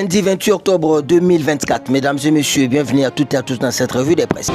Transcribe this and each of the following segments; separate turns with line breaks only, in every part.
Lundi 28 octobre 2024. Mesdames et messieurs, bienvenue à toutes et à tous dans cette revue des presse.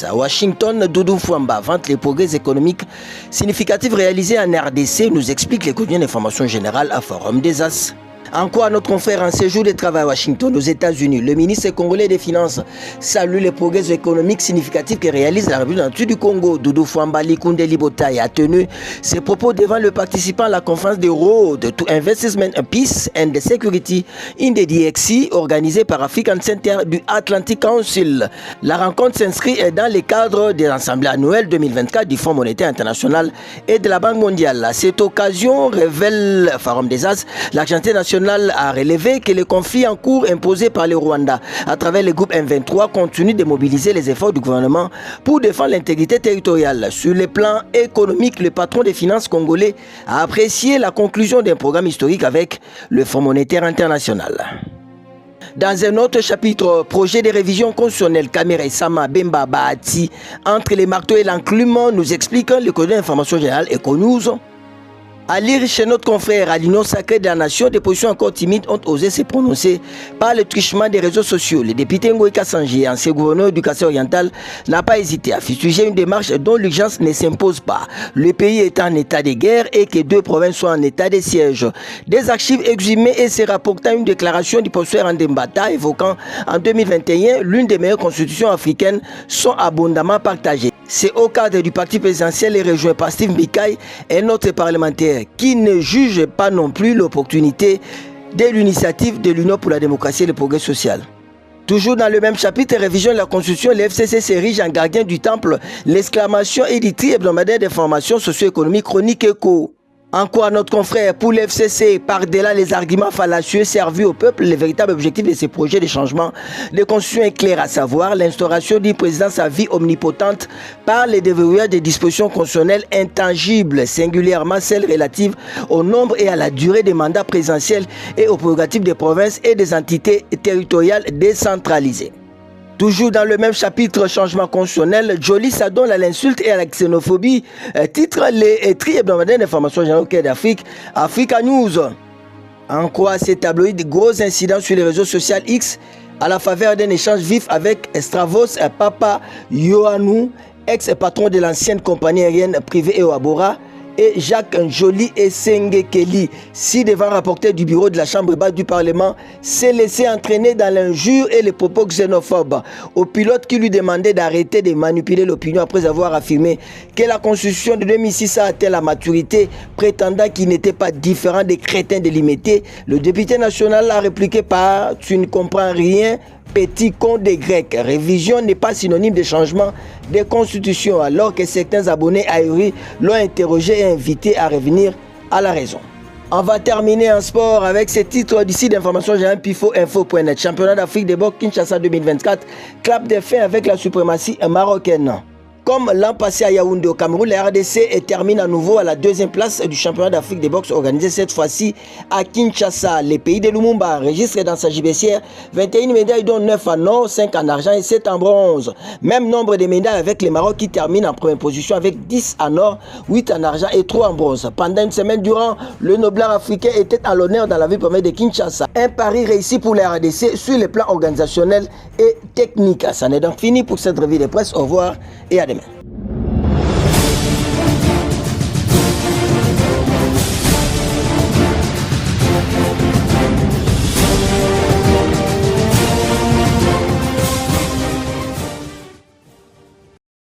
À Washington, Doudou Fouamba vante les progrès économiques significatifs réalisés en RDC, nous explique les quotidiens d'information générale à Forum des As. En quoi notre confrère en séjour de travail à Washington aux États-Unis, le ministre congolais des Finances salue les progrès économiques significatifs que réalise la République du Congo. Doudou Fouamba Likunde Libotaï a tenu ses propos devant le participant à la conférence de Road to Investment, Peace and Security in the DXC organisée par African Center du Atlantic Council. La rencontre s'inscrit dans le cadre des assemblées annuelles 2024 du Fonds monétaire international et de la Banque mondiale. À cette occasion, révèle Forum des As, l'Argentin national a relevé que le conflit en cours imposé par le Rwanda à travers le groupe M23 continue de mobiliser les efforts du gouvernement pour défendre l'intégrité territoriale. Sur le plan économique, le patron des finances congolais a apprécié la conclusion d'un programme historique avec le Fonds monétaire international. Dans un autre chapitre, projet de révision constitutionnelle, Kamere Sama Bemba Bahati, entre les marteaux et l'enclume, nous explique le code d'information générale Econews. À lire chez notre confrère à l'Union sacrée de la nation, des positions encore timides ont osé se prononcer par le truchement des réseaux sociaux. Le député Ngoï Kassanji, ancien gouverneur du Kassai oriental, n'a pas hésité à fustiger une démarche dont l'urgence ne s'impose pas. Le pays est en état de guerre et que deux provinces soient en état de siège. Des archives exhumées et se rapportant une déclaration du professeur Andembata évoquant en 2021 l'une des meilleures constitutions africaines sont abondamment partagées. C'est au cadre du parti présidentiel et rejoint par Steve Mbikaï, un autre parlementaire qui ne juge pas non plus l'opportunité de l'initiative de l'Union pour la démocratie et le progrès social. Toujours dans le même chapitre, révision de la Constitution, le FCC s'érige en gardien du temple, l'exclamation éditrice hebdomadaire d'information socio-économique chronique éco. En quoi notre confrère pour l'FCC, par-delà les arguments fallacieux servis au peuple, le véritable objectif de ces projets de changement de constitution est clair, à savoir l'instauration d'une présidence à vie omnipotente par le déverrouillage des dispositions constitutionnelles intangibles, singulièrement celles relatives au nombre et à la durée des mandats présidentiels et aux prérogatives des provinces et des entités territoriales décentralisées. Toujours dans le même chapitre, changement constitutionnel, Joly s'adonne à l'insulte et à la xénophobie, titre les tri hebdomadaires d'information générale d'Afrique, Africa News. En quoi ces tabloïds, gros incidents sur les réseaux sociaux X, à la faveur d'un échange vif avec Stravos Papa Yohannou, ex-patron de l'ancienne compagnie aérienne privée Eoabora, et Jacques Joly et Sengekeli, si devant rapporteur du bureau de la Chambre basse du Parlement, s'est laissé entraîner dans l'injure et les propos xénophobes au pilote qui lui demandait d'arrêter de manipuler l'opinion après avoir affirmé que la Constitution de 2006 a atteint la maturité, prétendant qu'il n'était pas différent des crétins délimités. Le député national a répliqué par « Tu ne comprends rien ». Petit con des Grecs. Révision n'est pas synonyme de changement de constitution, alors que certains abonnés ahuris l'ont interrogé et invité à revenir à la raison. On va terminer en sport avec ces titres du site d'information générale pifoinfo.net. Championnat d'Afrique des boxe Kinshasa 2024, clap de fin avec la suprématie marocaine. Comme l'an passé à Yaoundé au Cameroun, la RDC termine à nouveau à la deuxième place du championnat d'Afrique des boxe organisé cette fois-ci à Kinshasa. Les pays de Lumumba enregistrent dans sa gibecière 21 médailles dont 9 en or, 5 en argent et 7 en bronze. Même nombre de médailles avec les Maroc qui terminent en première position avec 10 en or, 8 en argent et 3 en bronze. Pendant une semaine durant, le noblard africain était à l'honneur dans la ville première de Kinshasa. Un pari réussi pour la RDC sur les plans organisationnels et techniques. Ça n'est donc fini pour cette revue de presse. Au revoir et à demain.